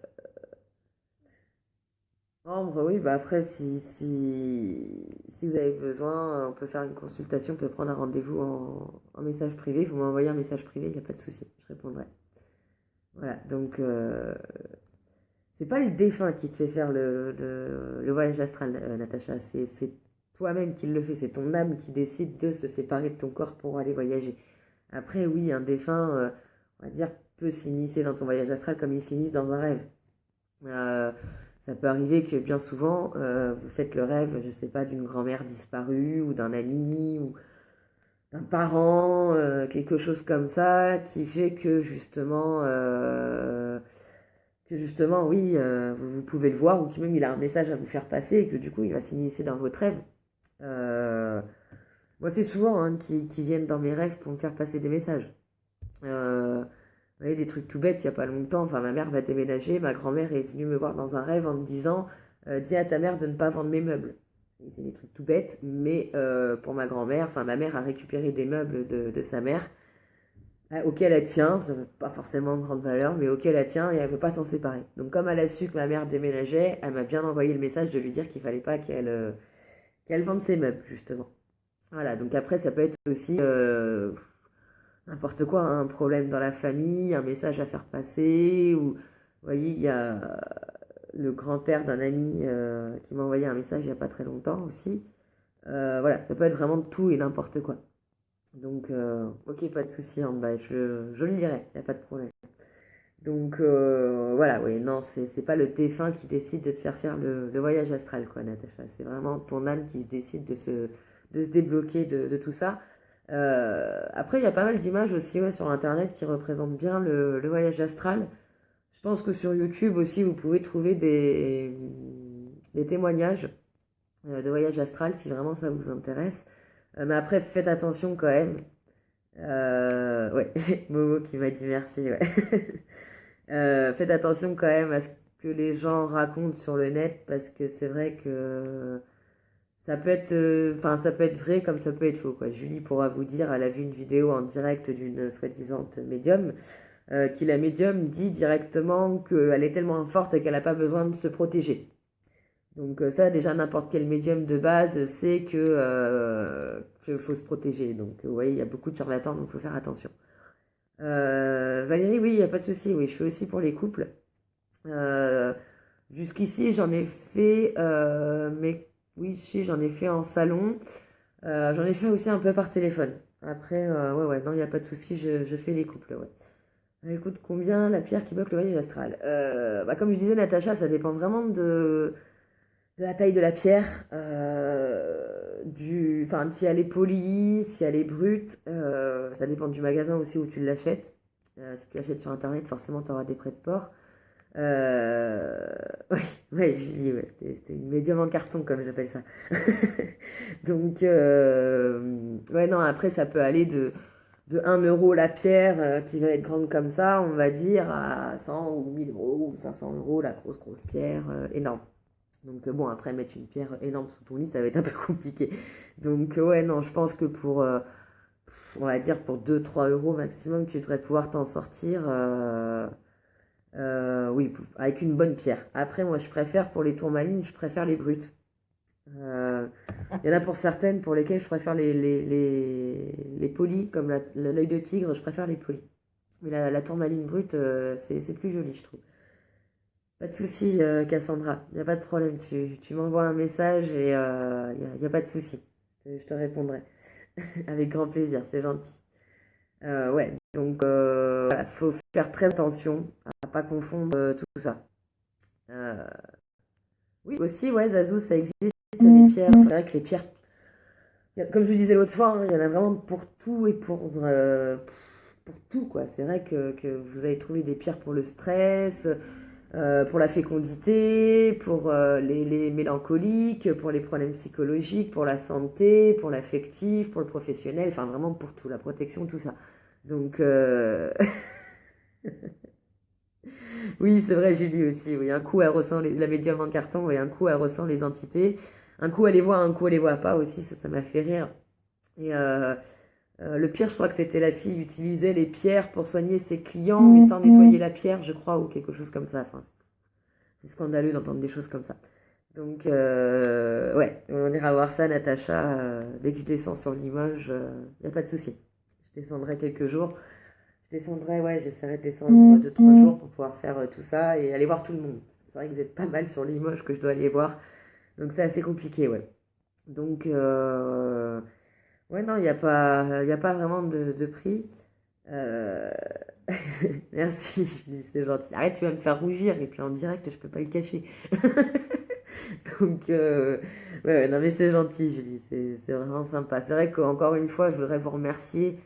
S1: Ambre, oui, bah après, si vous avez besoin, on peut faire une consultation, on peut prendre un rendez-vous en message privé. Vous m'envoyez un message privé, il n'y a pas de souci, je répondrai. Voilà, donc c'est pas le défunt qui te fait faire le voyage astral, Natacha, c'est toi-même qui le fais, c'est ton âme qui décide de se séparer de ton corps pour aller voyager. Après, oui, un défunt, on va dire, peut s'initier dans ton voyage astral comme il s'initie dans un rêve. Euh, Ça peut arriver que bien souvent, vous faites le rêve, je sais pas, d'une grand-mère disparue ou d'un ami ou d'un parent, quelque chose comme ça, qui fait que justement, oui, vous pouvez le voir ou que même il a un message à vous faire passer et que du coup, il va s'initier dans votre rêve. Euh, Moi, c'est souvent hein, qui viennent dans mes rêves pour me faire passer des messages. Vous voyez, des trucs tout bêtes, il n'y a pas longtemps, enfin ma mère va déménager, ma grand-mère est venue me voir dans un rêve en me disant dis à ta mère de ne pas vendre mes meubles. Et c'est des trucs tout bêtes, mais pour ma grand-mère, enfin ma mère a récupéré des meubles de sa mère auquel elle tient, ça n'a pas forcément de grande valeur, mais auquel elle tient et elle veut pas s'en séparer. Donc comme elle a su que ma mère déménageait, elle m'a bien envoyé le message de lui dire qu'il fallait pas qu'elle vende ses meubles, justement. Voilà, donc après ça peut être aussi n'importe quoi, hein, un problème dans la famille, un message à faire passer, ou vous voyez, il y a le grand-père d'un ami qui m'a envoyé un message il n'y a pas très longtemps aussi. Voilà, ça peut être vraiment tout et n'importe quoi. Donc, ok, pas de souci, hein, bah, je le lirai, il n'y a pas de problème. Donc, voilà, oui, non, c'est pas le défunt qui décide de te faire le voyage astral, quoi, Natacha. C'est vraiment ton âme qui décide de se débloquer de tout ça. Après, il y a pas mal d'images aussi ouais, sur Internet qui représentent bien le voyage astral. Je pense que sur YouTube aussi, vous pouvez trouver des témoignages de voyage astral si vraiment ça vous intéresse. Mais après, faites attention quand même. Ouais, Momo qui m'a dit merci, ouais. Faites attention quand même à ce que les gens racontent sur le net parce que c'est vrai que ça peut être, enfin, ça peut être vrai comme ça peut être faux, quoi. Julie pourra vous dire, elle a vu une vidéo en direct d'une soi-disant médium, qui la médium dit directement qu'elle est tellement forte qu'elle n'a pas besoin de se protéger. Donc ça, déjà, n'importe quel médium de base sait que faut se protéger. Donc, vous voyez, il y a beaucoup de charlatans, donc il faut faire attention. Valérie, oui, il n'y a pas de souci. Oui, je fais aussi pour les couples. Euh, Jusqu'ici, j'en ai fait, mais oui, si, j'en ai fait en salon. J'en ai fait aussi un peu par téléphone. Après, ouais, ouais, non, il n'y a pas de souci, je fais les couples, ouais. Elle coûte combien la pierre qui bloque le voyage astral? Bah, comme je disais, Natacha, ça dépend vraiment de la taille de la pierre, enfin, si elle est polie, si elle est brute, ça dépend du magasin aussi où tu l'achètes. Si tu l'achètes sur internet, forcément tu auras des frais de port. Euh, oui, ouais, Julie, ouais, c'était une médium en carton comme j'appelle ça. Donc, ouais, non, après ça peut aller de 1 € la pierre qui va être grande comme ça, on va dire, à 100 ou 1000 € ou 500 € la grosse grosse pierre énorme. Donc bon, après mettre une pierre énorme sous ton lit, ça va être un peu compliqué. Donc ouais, non, je pense que pour, on va dire pour 2-3 € maximum, tu devrais pouvoir t'en sortir. Oui, avec une bonne pierre. Après, moi, je préfère pour les tourmalines, je préfère les brutes. Il y en a pour certaines pour lesquelles je préfère les polis, comme l'œil de tigre, je préfère les polis. Mais la tourmaline brute, c'est plus joli, je trouve. Pas de souci, Cassandra. Il n'y a pas de problème. Tu m'envoies un message et il y a pas de souci. Je te répondrai. Avec grand plaisir, c'est gentil. Ouais, donc voilà, faut faire très attention à pas confondre tout ça. Euh, oui, aussi, ouais, Zazu, ça existe, des pierres. C'est vrai que les pierres, comme je vous disais l'autre fois, hein, il y en a vraiment pour tout et pour tout, quoi. C'est vrai que vous allez trouver des pierres pour le stress, pour la fécondité, pour les mélancoliques, pour les problèmes psychologiques, pour la santé, pour l'affectif, pour le professionnel, enfin vraiment pour tout, la protection, tout ça. Donc, oui, c'est vrai, j'ai lu aussi, oui, un coup elle ressent la médium en carton et un coup elle ressent les entités. Un coup elle les voit, un coup elle les voit pas aussi, ça m'a fait rire. Et le pire, je crois que c'était la fille utilisait les pierres pour soigner ses clients, mais sans nettoyer la pierre, je crois, ou quelque chose comme ça. Enfin, c'est scandaleux d'entendre des choses comme ça. Donc, ouais, on ira voir ça, Natacha. Dès que je descends sur Limoges, il n'y a pas de souci. Je descendrai quelques jours. Je descendrai, ouais, j'essaierai de descendre 2-3 jours pour pouvoir faire tout ça et aller voir tout le monde. C'est vrai que vous êtes pas mal sur Limoges que je dois aller voir. Donc, c'est assez compliqué, ouais. Donc, ouais, non, il y a pas vraiment de prix. Euh, Merci, c'est gentil. Arrête, tu vas me faire rougir et puis en direct, je peux pas le cacher. Donc, ouais, ouais, non mais c'est gentil, Julie, c'est vraiment sympa. C'est vrai qu'encore une fois, je voudrais vous remercier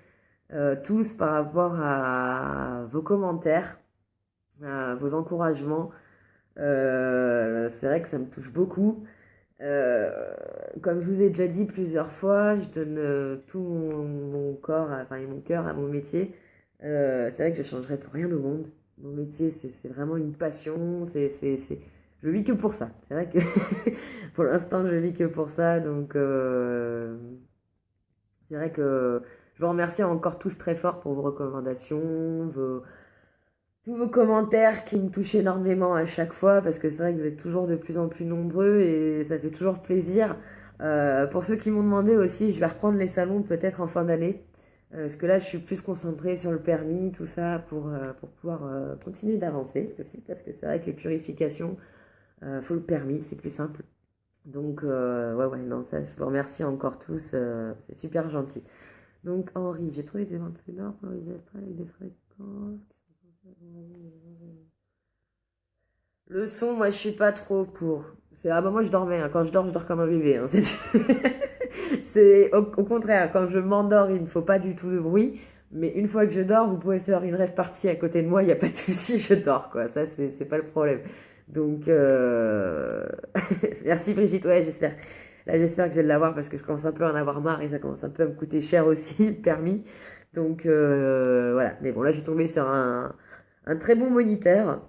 S1: tous par rapport à vos commentaires, à vos encouragements. C'est vrai que ça me touche beaucoup. Euh, Comme je vous ai déjà dit plusieurs fois, je donne tout mon corps, enfin et mon cœur à mon métier. C'est vrai que je changerais pour rien au monde. Mon métier, c'est vraiment une passion. Je vis que pour ça. C'est vrai que pour l'instant, je vis que pour ça. Donc, c'est vrai que Je vous remercie encore tous très fort pour vos recommandations, tous vos commentaires qui me touchent énormément à chaque fois parce que c'est vrai que vous êtes toujours de plus en plus nombreux et ça fait toujours plaisir. Pour ceux qui m'ont demandé aussi, je vais reprendre les salons peut-être en fin d'année. Parce que là, je suis plus concentrée sur le permis, tout ça, pour pouvoir continuer d'avancer aussi. Parce que c'est vrai que les purifications, faut le permis, c'est plus simple. Donc, ouais, non, ça, je vous remercie encore tous, c'est super gentil. Donc, Henri, j'ai trouvé des ventes sonores pour les astrales avec des fréquences. Le son, moi, je suis pas trop pour. Ah bah moi, je dormais, hein. Quand je dors comme un bébé, hein. C'est au contraire, quand je m'endors, il ne faut pas du tout de bruit. Mais une fois que je dors, vous pouvez faire une rêve partie à côté de moi, il n'y a pas de souci, je dors, quoi. Ça, c'est pas le problème. Donc, merci Brigitte, ouais, j'espère. Là, j'espère que je vais l'avoir parce que je commence un peu à en avoir marre et ça commence un peu à me coûter cher aussi, le permis. Donc, voilà. Mais bon, là, je suis tombée sur un très bon moniteur.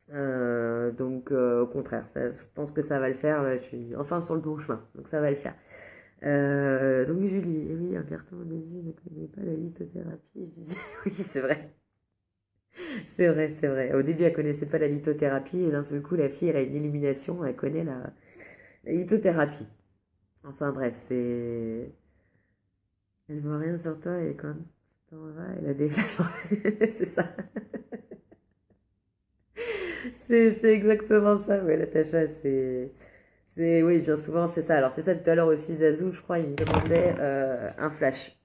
S1: Donc, au contraire, je pense que ça va le faire. Là, je suis enfin sur le bon chemin, donc ça va le faire. Donc Julie, oui, un carton au début ne connaît pas la lithothérapie. Je dis, oui, c'est vrai, c'est vrai, c'est vrai. Au début, elle connaissait pas la lithothérapie et d'un seul coup, la fille, elle a une illumination, elle connaît la lithothérapie. Enfin bref, c'est... Elle voit rien sur toi et quand t'en vas, elle a des flashs. C'est ça. C'est exactement ça, ouais, Natacha, oui, bien souvent, c'est ça. Alors, c'est ça tout à l'heure aussi, Zazou, je crois, il me demandait un flash.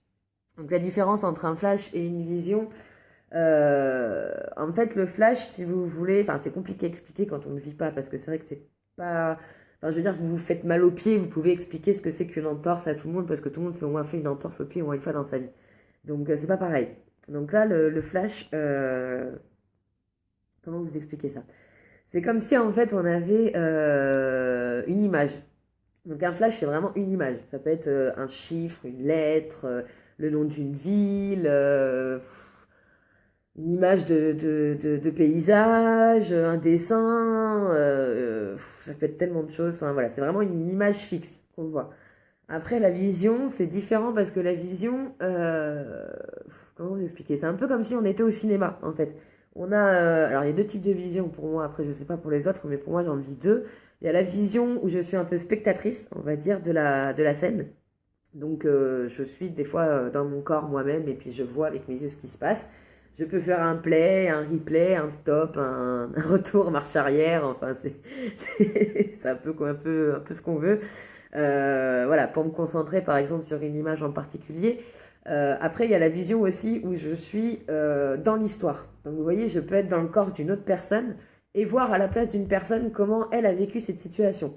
S1: Donc, la différence entre un flash et une vision, en fait, le flash, si vous voulez, enfin, c'est compliqué à expliquer quand on ne vit pas, parce que c'est vrai que c'est pas... Enfin, je veux dire, vous vous faites mal au pied, vous pouvez expliquer ce que c'est qu'une entorse à tout le monde, parce que tout le monde s'est au moins fait une entorse au pied au moins une fois dans sa vie. Donc, c'est pas pareil. Donc là, le flash, comment vous expliquer ça? C'est comme si en fait on avait une image. Donc un flash c'est vraiment une image. Ça peut être un chiffre, une lettre, le nom d'une ville, une image de paysage, un dessin. Ça peut être tellement de choses. Enfin voilà, c'est vraiment une image fixe qu'on voit. Après la vision c'est différent parce que la vision, comment vous expliquer? C'est un peu comme si on était au cinéma en fait. On a, alors il y a deux types de vision pour moi, après je sais pas pour les autres, mais pour moi j'en vis deux. Il y a la vision où je suis un peu spectatrice, on va dire, de la scène. Donc je suis des fois dans mon corps moi-même et puis je vois avec mes yeux ce qui se passe. Je peux faire un play, un replay, un stop, un retour, marche arrière, enfin c'est un peu ce qu'on veut. Voilà, pour me concentrer par exemple sur une image en particulier. Après, il y a la vision aussi où je suis dans l'histoire. Donc vous voyez, je peux être dans le corps d'une autre personne et voir à la place d'une personne comment elle a vécu cette situation.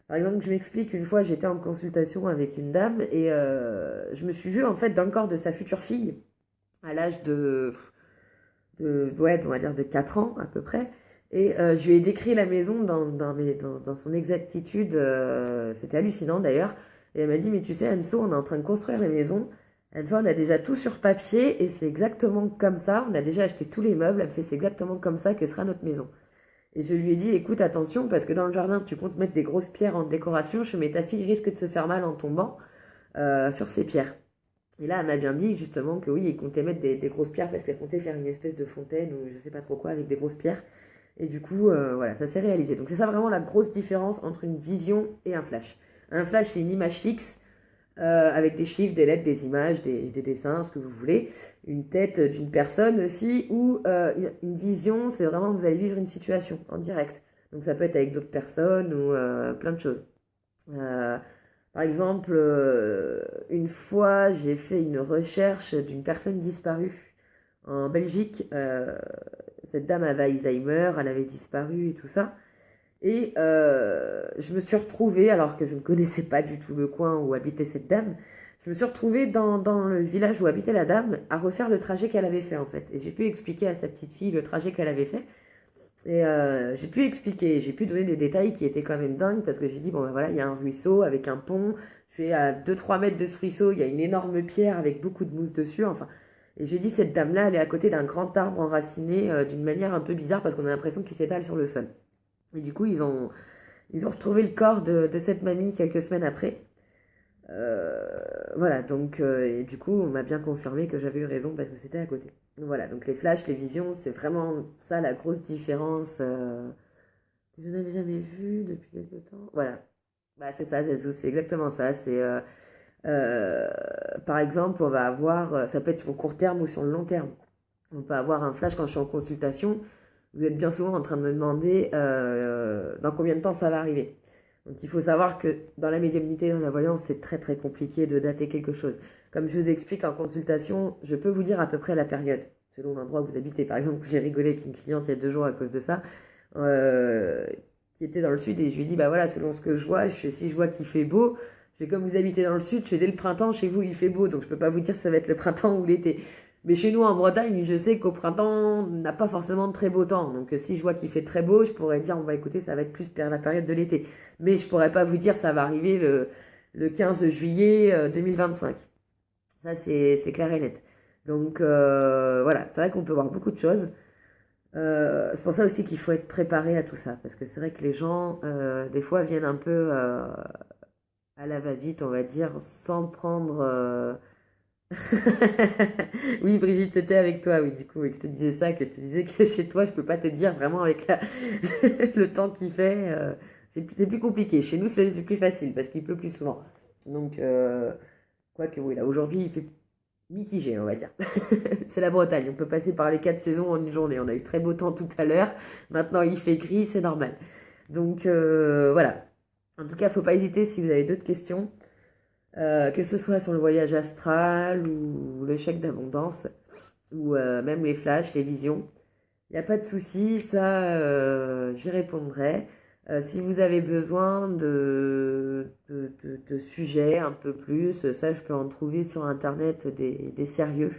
S1: Par exemple, je m'explique, une fois j'étais en consultation avec une dame et je me suis vue en fait dans le corps de sa future fille à l'âge ouais, on va dire de 4 ans à peu près. Et je lui ai décrit la maison dans son exactitude. C'était hallucinant d'ailleurs. Et elle m'a dit, mais tu sais, Anso, on est en train de construire les maisons. Elle fait, on a déjà tout sur papier et c'est exactement comme ça. On a déjà acheté tous les meubles. Elle fait, c'est exactement comme ça que sera notre maison. Et je lui ai dit, écoute, attention, parce que dans le jardin, tu comptes mettre des grosses pierres en décoration. Je fais, mais ta fille risque de se faire mal en tombant sur ces pierres. Et là, elle m'a bien dit justement que oui, il comptait mettre des grosses pierres parce qu'elle comptait faire une espèce de fontaine ou je sais pas trop quoi avec des grosses pierres. Et du coup, voilà, ça s'est réalisé. Donc c'est ça vraiment la grosse différence entre une vision et un flash. Un flash, c'est une image fixe avec des chiffres, des lettres, des images, des dessins, ce que vous voulez. Une tête d'une personne aussi. Ou une vision, c'est vraiment vous allez vivre une situation en direct. Donc ça peut être avec d'autres personnes ou plein de choses. Par exemple, une fois, j'ai fait une recherche d'une personne disparue en Belgique. Cette dame avait Alzheimer, elle avait disparu et tout ça. Et je me suis retrouvée, alors que je ne connaissais pas du tout le coin où habitait cette dame, je me suis retrouvée dans le village où habitait la dame à refaire le trajet qu'elle avait fait en fait. Et j'ai pu expliquer à sa petite fille le trajet qu'elle avait fait. Et j'ai pu expliquer, j'ai pu donner des détails qui étaient quand même dingues parce que j'ai dit, bon ben voilà, il y a un ruisseau avec un pont, je suis à 2-3 mètres de ce ruisseau, il y a une énorme pierre avec beaucoup de mousse dessus, enfin. Et j'ai dit, cette dame-là, elle est à côté d'un grand arbre enraciné d'une manière un peu bizarre parce qu'on a l'impression qu'il s'étale sur le sol. Et du coup, ils ont retrouvé le corps de cette mamie quelques semaines après. Voilà, donc, et du coup, on m'a bien confirmé que j'avais eu raison parce que c'était à côté. Voilà, donc les flashs, les visions, c'est vraiment ça la grosse différence que je n'avais jamais vue depuis quelque temps. Voilà, bah, c'est ça, c'est exactement ça. Euh, Par exemple, on va avoir, ça peut être sur le court terme ou sur le long terme. On peut avoir un flash quand je suis en consultation. Vous êtes bien souvent en train de me demander dans combien de temps ça va arriver. Donc il faut savoir que dans la médiumnité, dans la voyance, c'est très très compliqué de dater quelque chose. Comme je vous explique en consultation, je peux vous dire à peu près la période, selon l'endroit où vous habitez. Par exemple, j'ai rigolé avec une cliente il y a 2 jours à cause de ça, euh, qui était dans le sud, et je lui ai dit, bah voilà, selon ce que je vois, si je vois qu'il fait beau, je fais comme vous habitez dans le sud, je fais dès le printemps, chez vous il fait beau, donc je peux pas vous dire si ça va être le printemps ou l'été. Mais chez nous en Bretagne, je sais qu'au printemps, on n'a pas forcément de très beau temps. Donc si je vois qu'il fait très beau, je pourrais dire, on va écouter, ça va être plus la période de l'été. Mais je pourrais pas vous dire, ça va arriver le 15 juillet 2025. Ça, c'est clair et net. Donc voilà, c'est vrai qu'on peut voir beaucoup de choses. C'est pour ça aussi qu'il faut être préparé à tout ça. Parce que c'est vrai que les gens, des fois, viennent un peu à la va-vite, on va dire, sans prendre... Oui, Brigitte, c'était avec toi, oui, du coup, et que je te disais ça, que je te disais que chez toi, je peux pas te dire vraiment avec le temps qu'il fait, c'est plus compliqué. Chez nous, c'est plus facile parce qu'il pleut plus souvent. Donc, quoique, oui, là, aujourd'hui, il fait mitigé, on va dire. C'est la Bretagne, on peut passer par les 4 saisons en une journée. On a eu très beau temps tout à l'heure, maintenant il fait gris, c'est normal. Donc, voilà. En tout cas, faut pas hésiter si vous avez d'autres questions. Que ce soit sur le voyage astral ou le chèque d'abondance ou même les flashs, les visions. Il n'y a pas de souci, ça j'y répondrai. Si vous avez besoin de sujets un peu plus, ça je peux en trouver sur internet des sérieux.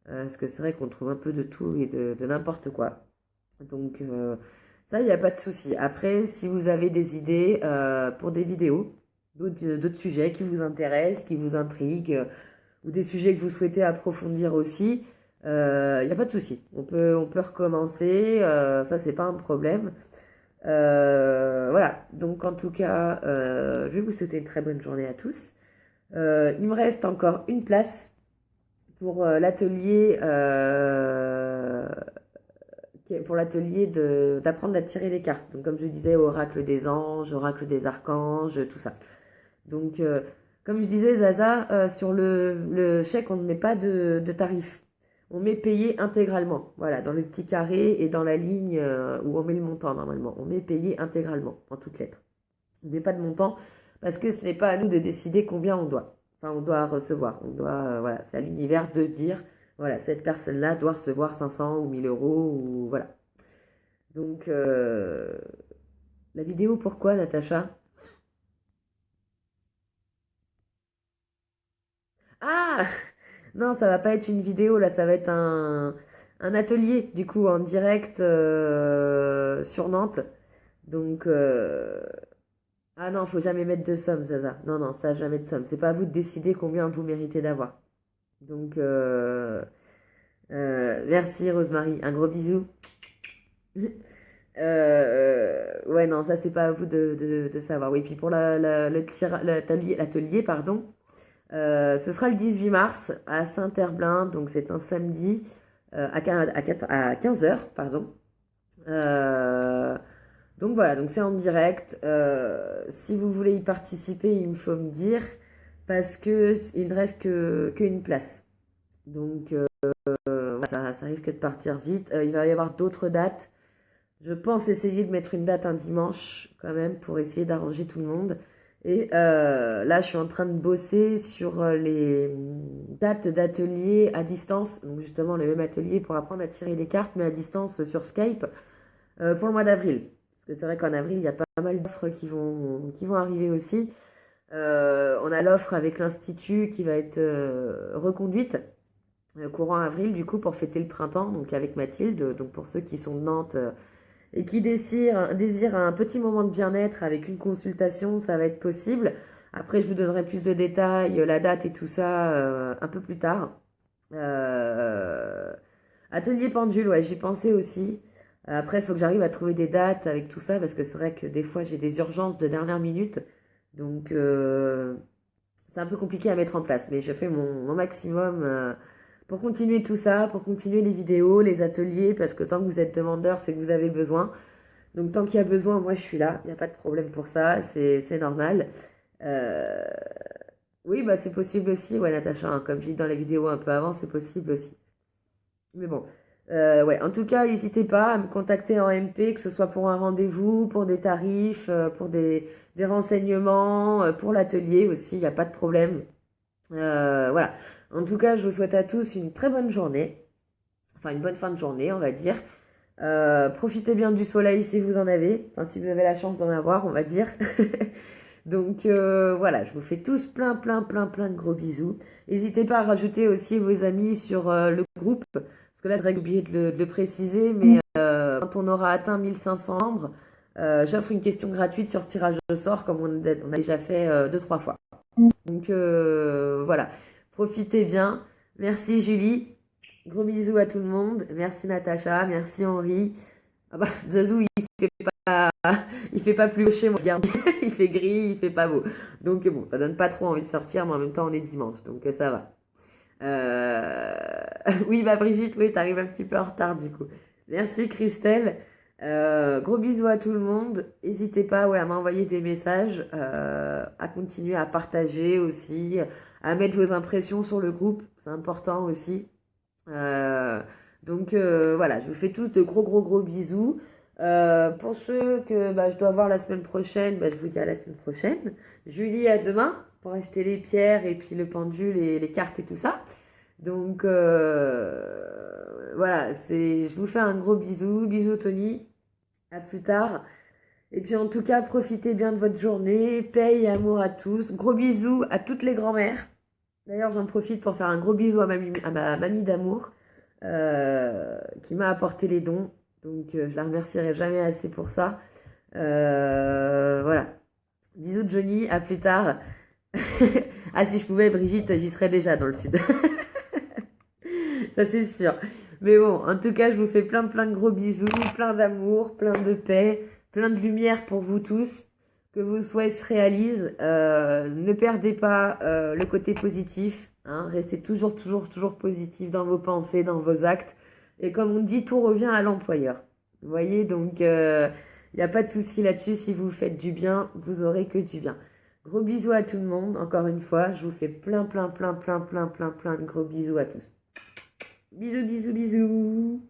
S1: Parce que c'est vrai qu'on trouve un peu de tout et de n'importe quoi. Donc ça, il n'y a pas de souci. Après, si vous avez des idées pour des vidéos, d'autres sujets qui vous intéressent, qui vous intriguent, ou des sujets que vous souhaitez approfondir aussi, il n'y a pas de souci. On peut recommencer, ça c'est pas un problème. Voilà, donc en tout cas, je vais vous souhaiter une très bonne journée à tous. Il me reste encore une place pour l'atelier d'apprendre à tirer les cartes. Donc comme je disais, oracle des anges, oracle des archanges, tout ça. Donc comme je disais, Zaza, sur le chèque, on ne met pas de tarif. On met payé intégralement. Voilà, dans le petit carré et dans la ligne où on met le montant normalement. On met payé intégralement, en toutes lettres. On ne met pas de montant parce que ce n'est pas à nous de décider combien on doit. Enfin, on doit recevoir. Voilà, c'est à l'univers de dire, voilà, cette personne-là doit recevoir 500 ou 1000 euros ou voilà. Donc, la vidéo, pourquoi, Natacha? Ah! Non, ça va pas être une vidéo, là, ça va être un atelier, du coup, en direct sur Nantes. Donc, ah non, faut jamais mettre de somme, Zaza. Non, non, ça, jamais de somme. C'est pas à vous de décider combien vous méritez d'avoir. Donc, merci, Rosemary. Un gros bisou. Ouais, non, ça, c'est pas à vous de savoir. Oui, puis pour l'atelier, pardon, ce sera le 18 mars à Saint-Herblain, donc c'est un samedi à 15 heures, pardon. Euh, donc voilà, donc c'est en direct. Si vous voulez y participer, il me faut me dire, parce que il ne reste qu'une place. Donc voilà, ça risque de partir vite. Il va y avoir d'autres dates. Je pense essayer de mettre une date un dimanche quand même pour essayer d'arranger tout le monde. Et là, je suis en train de bosser sur les dates d'ateliers à distance. Donc justement, le même atelier pour apprendre à tirer les cartes, mais à distance sur Skype pour le mois d'avril. Parce que c'est vrai qu'en avril, il y a pas mal d'offres qui vont arriver aussi. On a l'offre avec l'Institut qui va être reconduite courant avril, du coup, pour fêter le printemps, donc avec Mathilde. Donc pour ceux qui sont de Nantes et qui désirent un petit moment de bien-être avec une consultation, ça va être possible. Après, je vous donnerai plus de détails, la date et tout ça un peu plus tard. Euh, Atelier pendule, ouais, j'y pensais aussi. Après, il faut que j'arrive à trouver des dates avec tout ça, parce que c'est vrai que des fois, j'ai des urgences de dernière minute. Donc, c'est un peu compliqué à mettre en place, mais je fais mon maximum pour continuer tout ça, pour continuer les vidéos, les ateliers, parce que tant que vous êtes demandeur, c'est que vous avez besoin. Donc tant qu'il y a besoin, moi je suis là, il n'y a pas de problème pour ça, c'est normal. Euh, Oui, bah c'est possible aussi, ouais, Natacha, hein, comme je dis dans les vidéos un peu avant, c'est possible aussi. Mais bon, ouais, en tout cas, n'hésitez pas à me contacter en MP, que ce soit pour un rendez-vous, pour des tarifs, pour des renseignements, pour l'atelier aussi, il n'y a pas de problème. Voilà. En tout cas, je vous souhaite à tous une très bonne journée, enfin une bonne fin de journée, on va dire. Profitez bien du soleil si vous en avez, enfin si vous avez la chance d'en avoir, on va dire. Donc voilà, je vous fais tous plein de gros bisous. N'hésitez pas à rajouter aussi vos amis sur le groupe, parce que là j'ai oublié de le préciser, mais quand on aura atteint 1500 membres, j'offre une question gratuite sur tirage au sort, comme on a déjà fait 2-3 fois. Donc voilà, profitez bien. Merci Julie, gros bisous à tout le monde. Merci Natacha, merci Henri. Ah bah, Zazou, il fait pas plus beau chez moi, regarde. Il fait gris, il fait pas beau. Donc bon, ça donne pas trop envie de sortir, mais en même temps, on est dimanche, donc ça va. Oui, bah Brigitte, oui, t'arrives un petit peu en retard du coup. Merci Christelle. Gros bisous à tout le monde. N'hésitez pas, ouais, à m'envoyer des messages, à continuer à partager aussi, à mettre vos impressions sur le groupe, c'est important aussi. Euh, donc voilà, je vous fais tous de gros bisous. Pour ceux que bah, je dois voir la semaine prochaine, bah, je vous dis à la semaine prochaine. Julie, à demain pour acheter les pierres et puis le pendule et les cartes et tout ça. Donc voilà, je vous fais un gros bisou. Bisous Tony, à plus tard. Et puis en tout cas, profitez bien de votre journée. Paix et amour à tous. Gros bisous à toutes les grand-mères. D'ailleurs, j'en profite pour faire un gros bisou à ma mamie d'amour qui m'a apporté les dons. Donc, je la remercierai jamais assez pour ça. Voilà. Bisous de Johnny, à plus tard. Ah, si je pouvais, Brigitte, j'y serais déjà dans le sud. Ça, c'est sûr. Mais bon, en tout cas, je vous fais plein de gros bisous, plein d'amour, plein de paix, plein de lumière pour vous tous. Que vos souhaits se réalisent. Ne perdez pas le côté positif. Hein, restez toujours positif dans vos pensées, dans vos actes. Et comme on dit, tout revient à l'employeur. Vous voyez, donc il n'y a pas de souci là-dessus. Si vous faites du bien, vous aurez que du bien. Gros bisous à tout le monde. Encore une fois, je vous fais plein de gros bisous à tous. Bisous.